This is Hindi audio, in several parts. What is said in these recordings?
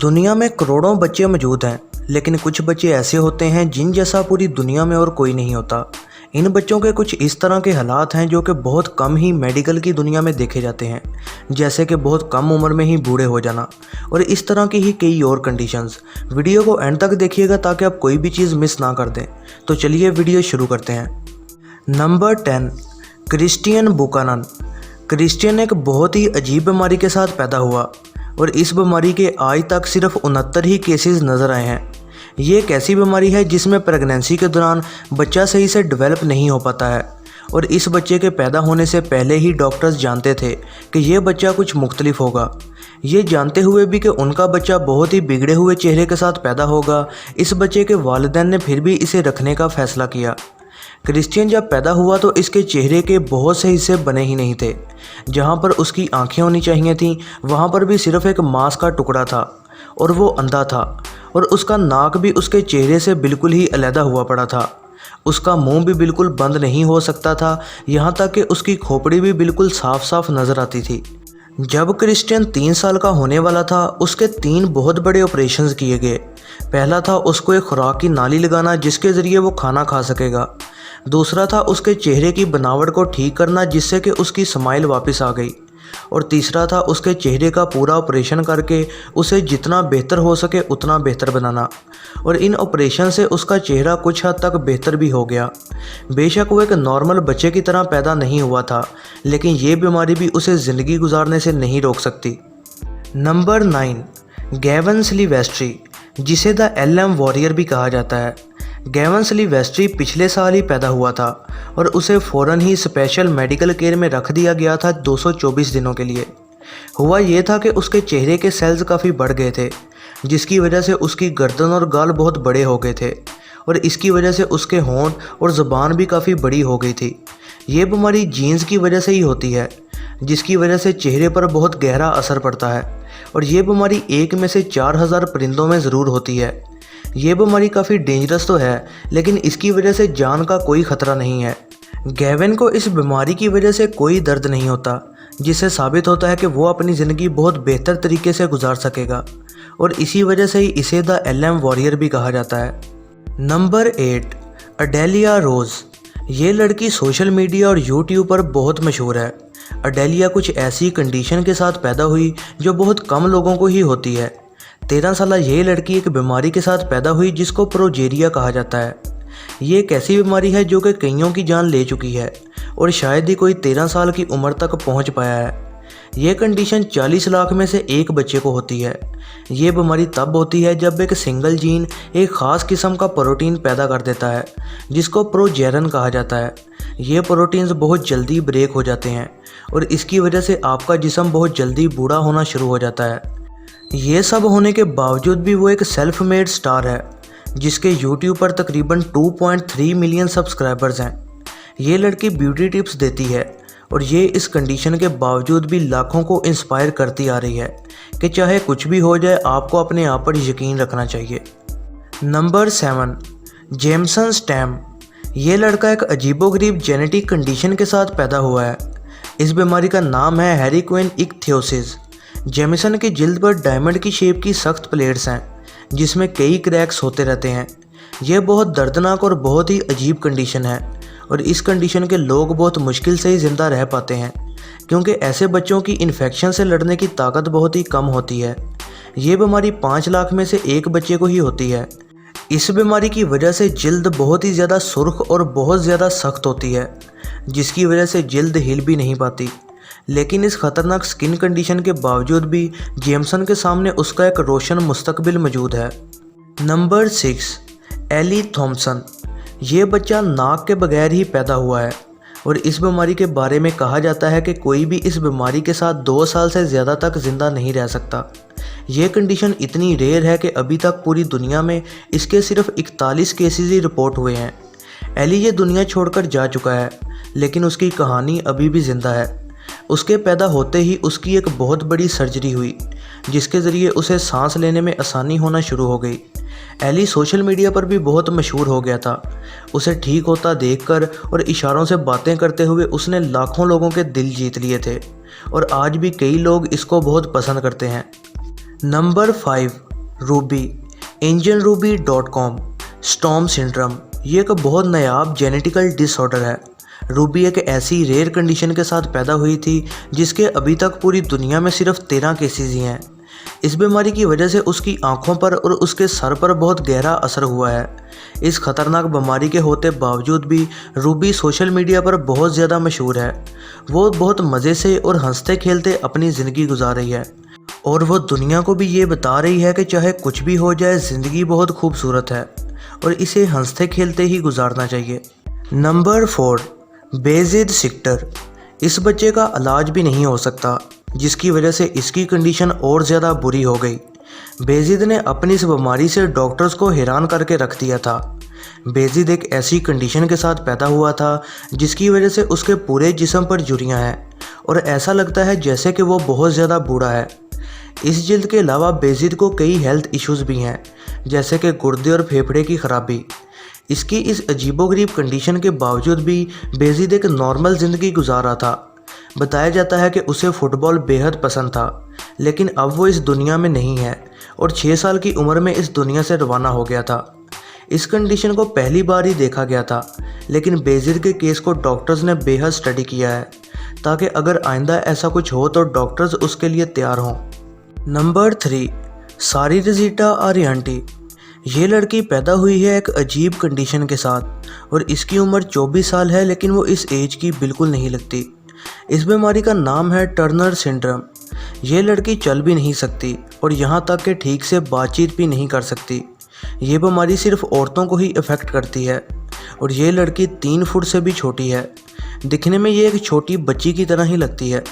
दुनिया में करोड़ों बच्चे मौजूद हैं, लेकिन कुछ बच्चे ऐसे होते हैं जिन जैसा पूरी दुनिया में और कोई नहीं होता। इन बच्चों के कुछ इस तरह के हालात हैं जो कि बहुत कम ही मेडिकल की दुनिया में देखे जाते हैं, जैसे कि बहुत कम उम्र में ही बूढ़े हो जाना और इस तरह की ही कई और कंडीशंस। वीडियो को एंड तक देखिएगा ताकि आप कोई भी चीज़ मिस ना कर दें। तो चलिए वीडियो शुरू करते हैं। Number 10, Christian Buchanan. क्रिस्टियन एक बहुत ही अजीब बीमारी के साथ पैदा हुआ और इस बीमारी के आज तक सिर्फ 69 ही केसेस नज़र आए हैं। ये एक ऐसी बीमारी है जिसमें प्रेगनेंसी के दौरान बच्चा सही से डेवलप नहीं हो पाता है और इस बच्चे के पैदा होने से पहले ही डॉक्टर्स जानते थे कि ये बच्चा कुछ मुख्तलिफ होगा। ये जानते हुए भी कि उनका बच्चा बहुत ही बिगड़े हुए चेहरे के साथ पैदा होगा, इस बच्चे के वालिदैन ने फिर भी इसे रखने का फ़ैसला किया। क्रिस्टियन जब पैदा हुआ तो इसके चेहरे के बहुत से हिस्से बने ही नहीं थे। जहाँ पर उसकी आंखें होनी चाहिए थीं वहाँ पर भी सिर्फ एक मांस का टुकड़ा था और वो अंधा था और उसका नाक भी उसके चेहरे से बिल्कुल ही अलहदा हुआ पड़ा था। उसका मुंह भी बिल्कुल बंद नहीं हो सकता था, यहाँ तक कि उसकी खोपड़ी भी बिल्कुल साफ साफ नज़र आती थी। जब क्रिस्टियन 3 साल का होने वाला था उसके 3 बहुत बड़े ऑपरेशंस किए गए। पहला था उसको एक खुराक की नाली लगाना जिसके ज़रिए वो खाना खा सकेगा। दूसरा था उसके चेहरे की बनावट को ठीक करना जिससे कि उसकी स्माइल वापस आ गई। और तीसरा था उसके चेहरे का पूरा ऑपरेशन करके उसे जितना बेहतर हो सके उतना बेहतर बनाना। और इन ऑपरेशन से उसका चेहरा कुछ हद तक बेहतर भी हो गया। बेशक वो एक नॉर्मल बच्चे की तरह पैदा नहीं हुआ था, लेकिन ये बीमारी भी उसे ज़िंदगी गुजारने से नहीं रोक सकती। नंबर 9, गैवन सिल्वेस्ट्री, जिसे द LM वॉरियर भी कहा जाता है। गैवन सिल्वेस्ट्री पिछले साल ही पैदा हुआ था और उसे फ़ौरन ही स्पेशल मेडिकल केयर में रख दिया गया था 224 दिनों के लिए। हुआ ये था कि उसके चेहरे के सेल्स काफ़ी बढ़ गए थे, जिसकी वजह से उसकी गर्दन और गाल बहुत बड़े हो गए थे और इसकी वजह से उसके होंठ और ज़ुबान भी काफ़ी बड़ी हो गई थी। ये बीमारी जीन्स की वजह से ही होती है, जिसकी वजह से चेहरे पर बहुत गहरा असर पड़ता है और ये बीमारी 1 में से 4000 परिंदों में ज़रूर होती है। ये बीमारी काफ़ी डेंजरस तो है, लेकिन इसकी वजह से जान का कोई ख़तरा नहीं है। गैवन को इस बीमारी की वजह से कोई दर्द नहीं होता, जिससे साबित होता है कि वो अपनी ज़िंदगी बहुत बेहतर तरीके से गुजार सकेगा और इसी वजह से ही इसे द LM वॉरियर भी कहा जाता है। नंबर 8, अडेलिया रोज़। ये लड़की सोशल मीडिया और यूट्यूब पर बहुत मशहूर है। अडेलिया कुछ ऐसी कंडीशन के साथ पैदा हुई जो बहुत कम लोगों को ही होती है। 13 साल ये लड़की एक बीमारी के साथ पैदा हुई जिसको प्रोजेरिया कहा जाता है। ये एक ऐसी बीमारी है जो कि कईयों की जान ले चुकी है और शायद ही कोई 13 साल की उम्र तक पहुंच पाया है। ये कंडीशन 40 लाख में से एक बच्चे को होती है। ये बीमारी तब होती है जब एक सिंगल जीन एक ख़ास किस्म का प्रोटीन पैदा कर देता है जिसको प्रोजेरन कहा जाता है। ये प्रोटीन्स बहुत जल्दी ब्रेक हो जाते हैं और इसकी वजह से आपका जिस्म बहुत जल्दी बूढ़ा होना शुरू हो जाता है। ये सब होने के बावजूद भी वो एक सेल्फ मेड स्टार है जिसके YouTube पर तकरीबन 2.3 मिलियन सब्सक्राइबर्स हैं। ये लड़की ब्यूटी टिप्स देती है और ये इस कंडीशन के बावजूद भी लाखों को इंस्पायर करती आ रही है कि चाहे कुछ भी हो जाए आपको अपने आप पर यकीन रखना चाहिए। Number 7, Jameson Stam. ये लड़का एक अजीबोगरीब जेनेटिक कंडीशन के साथ पैदा हुआ है। इस बीमारी का नाम है हैरिक्वेन इक्थियोसिस। जेमिसन की जिल्द पर डायमंड की शेप की सख्त प्लेट्स हैं जिसमें कई क्रैक्स होते रहते हैं। यह बहुत दर्दनाक और बहुत ही अजीब कंडीशन है और इस कंडीशन के लोग बहुत मुश्किल से ही ज़िंदा रह पाते हैं क्योंकि ऐसे बच्चों की इन्फेक्शन से लड़ने की ताकत बहुत ही कम होती है। ये बीमारी 5 लाख में से एक बच्चे को ही होती है। इस बीमारी की वजह से जिल्द बहुत ही ज़्यादा सुर्ख और बहुत ज़्यादा सख्त होती है जिसकी वजह से जिल्द हिल भी नहीं पाती। लेकिन इस ख़तरनाक स्किन कंडीशन के बावजूद भी जेमसन के सामने उसका एक रोशन मुस्तकबिल मौजूद है। Number 6, Ellie Thompson. ये बच्चा नाक के बगैर ही पैदा हुआ है और इस बीमारी के बारे में कहा जाता है कि कोई भी इस बीमारी के साथ 2 साल से ज़्यादा तक ज़िंदा नहीं रह सकता। ये कंडीशन इतनी रेयर है कि अभी तक पूरी दुनिया में इसके सिर्फ 41 केसेस ही रिपोर्ट हुए हैं। एली ये दुनिया छोड़कर जा चुका है, लेकिन उसकी कहानी अभी भी ज़िंदा है। उसके पैदा होते ही उसकी एक बहुत बड़ी सर्जरी हुई जिसके ज़रिए उसे सांस लेने में आसानी होना शुरू हो गई। एली सोशल मीडिया पर भी बहुत मशहूर हो गया था। उसे ठीक होता देखकर और इशारों से बातें करते हुए उसने लाखों लोगों के दिल जीत लिए थे और आज भी कई लोग इसको बहुत पसंद करते हैं। Number 5, Ruby, angelruby.com, storm syndrome, ये एक बहुत नायाब जेनेटिकल डिसऑर्डर है। रूबी एक ऐसी रेयर कंडीशन के साथ पैदा हुई थी जिसके अभी तक पूरी दुनिया में सिर्फ 13 केसेस ही हैं। इस बीमारी की वजह से उसकी आंखों पर और उसके सर पर बहुत गहरा असर हुआ है। इस खतरनाक बीमारी के होते बावजूद भी रूबी सोशल मीडिया पर बहुत ज़्यादा मशहूर है। वो बहुत मज़े से और हंसते खेलते अपनी ज़िंदगी गुजार रही है और वो दुनिया को भी ये बता रही है कि चाहे कुछ भी हो जाए, ज़िंदगी बहुत खूबसूरत है और इसे हंसते खेलते ही गुजारना चाहिए। नंबर 4, बेजिद सिक्टर। इस बच्चे का इलाज भी नहीं हो सकता, जिसकी वजह से इसकी कंडीशन और ज़्यादा बुरी हो गई। बेजिद ने अपनी इस बीमारी से डॉक्टर्स को हैरान करके रख दिया था। बेजिद एक ऐसी कंडीशन के साथ पैदा हुआ था जिसकी वजह से उसके पूरे जिस्म पर झुर्रियाँ हैं और ऐसा लगता है जैसे कि वो बहुत ज़्यादा बूढ़ा है। इस जिल्द के अलावा बेजिद को कई हेल्थ इश्यूज़ भी हैं, जैसे कि गुर्दे और फेफड़े की खराबी। इसकी इस अजीबोगरीब कंडीशन के बावजूद भी बेजिद एक नॉर्मल ज़िंदगी गुजार रहा था। बताया जाता है कि उसे फ़ुटबॉल बेहद पसंद था, लेकिन अब वो इस दुनिया में नहीं है और 6 साल की उम्र में इस दुनिया से रवाना हो गया था। इस कंडीशन को पहली बार ही देखा गया था, लेकिन बेजिद के केस को डॉक्टर्स ने बेहद स्टडी किया है ताकि अगर आइंदा ऐसा कुछ हो तो डॉक्टर्स उसके लिए तैयार हों। नंबर 3, सारी रज़ीटा आरियांटी। ये लड़की पैदा हुई है एक अजीब कंडीशन के साथ और इसकी उम्र 24 साल है, लेकिन वो इस एज की बिल्कुल नहीं लगती। इस बीमारी का नाम है टर्नर सिंड्रोम। ये लड़की चल भी नहीं सकती और यहाँ तक कि ठीक से बातचीत भी नहीं कर सकती। ये बीमारी सिर्फ औरतों को ही अफेक्ट करती है और ये लड़की 3 फुट से भी छोटी है। दिखने में ये एक छोटी बच्ची की तरह ही लगती है।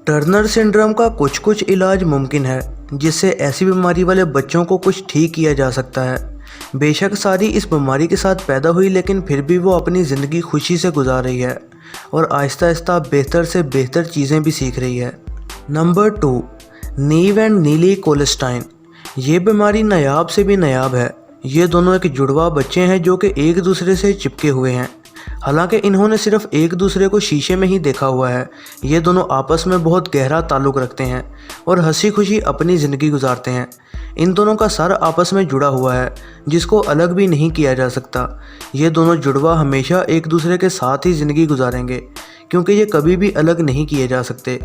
टर्नर सिंड्रोम का कुछ इलाज मुमकिन है जिससे ऐसी बीमारी वाले बच्चों को कुछ ठीक किया जा सकता है। बेशक सारी इस बीमारी के साथ पैदा हुई, लेकिन फिर भी वो अपनी ज़िंदगी खुशी से गुजार रही है और आहिस्ता आहिस्ता बेहतर से बेहतर चीज़ें भी सीख रही है। नंबर 2, नीव एंड नीली कोलेस्टाइन। ये बीमारी नायाब से भी नायाब है। ये दोनों एक जुड़वा बच्चे हैं जो कि एक दूसरे से चिपके हुए हैं। हालांकि इन्होंने सिर्फ एक दूसरे को शीशे में ही देखा हुआ है। ये दोनों आपस में बहुत गहरा ताल्लुक़ रखते हैं और हंसी खुशी अपनी ज़िंदगी गुजारते हैं। इन दोनों का सर आपस में जुड़ा हुआ है जिसको अलग भी नहीं किया जा सकता। ये दोनों जुड़वा हमेशा एक दूसरे के साथ ही ज़िंदगी गुजारेंगे क्योंकि ये कभी भी अलग नहीं किए जा सकते।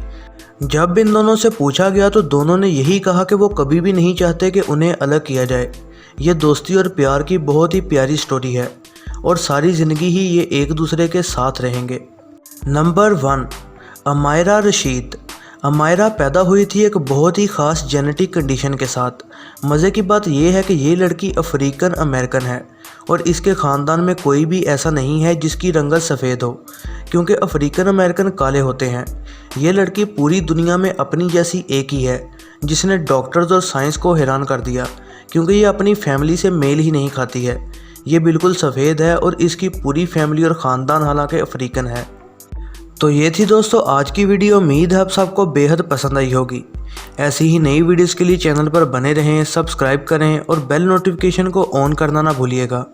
जब इन दोनों से पूछा गया तो दोनों ने यही कहा कि वो कभी भी नहीं चाहते कि उन्हें अलग किया जाए। ये दोस्ती और प्यार की बहुत ही प्यारी स्टोरी है और सारी ज़िंदगी ही ये एक दूसरे के साथ रहेंगे। नंबर 1, अमायरा रशीद। अमायरा पैदा हुई थी एक बहुत ही ख़ास जेनेटिक कंडीशन के साथ। मज़े की बात यह है कि ये लड़की अफ्रीकन अमेरिकन है और इसके ख़ानदान में कोई भी ऐसा नहीं है जिसकी रंगत सफ़ेद हो, क्योंकि अफ्रीकन अमेरिकन काले होते हैं। ये लड़की पूरी दुनिया में अपनी जैसी एक ही है जिसने डॉक्टर्स और साइंस को हैरान कर दिया, क्योंकि ये अपनी फैमिली से मेल ही नहीं खाती है। ये बिल्कुल सफ़ेद है और इसकी पूरी फैमिली और ख़ानदान हालांकि अफ्रीकन है। तो ये थी दोस्तों आज की वीडियो। उम्मीद है आप सबको बेहद पसंद आई होगी। ऐसी ही नई वीडियोस के लिए चैनल पर बने रहें, सब्सक्राइब करें और बेल नोटिफिकेशन को ऑन करना ना भूलिएगा।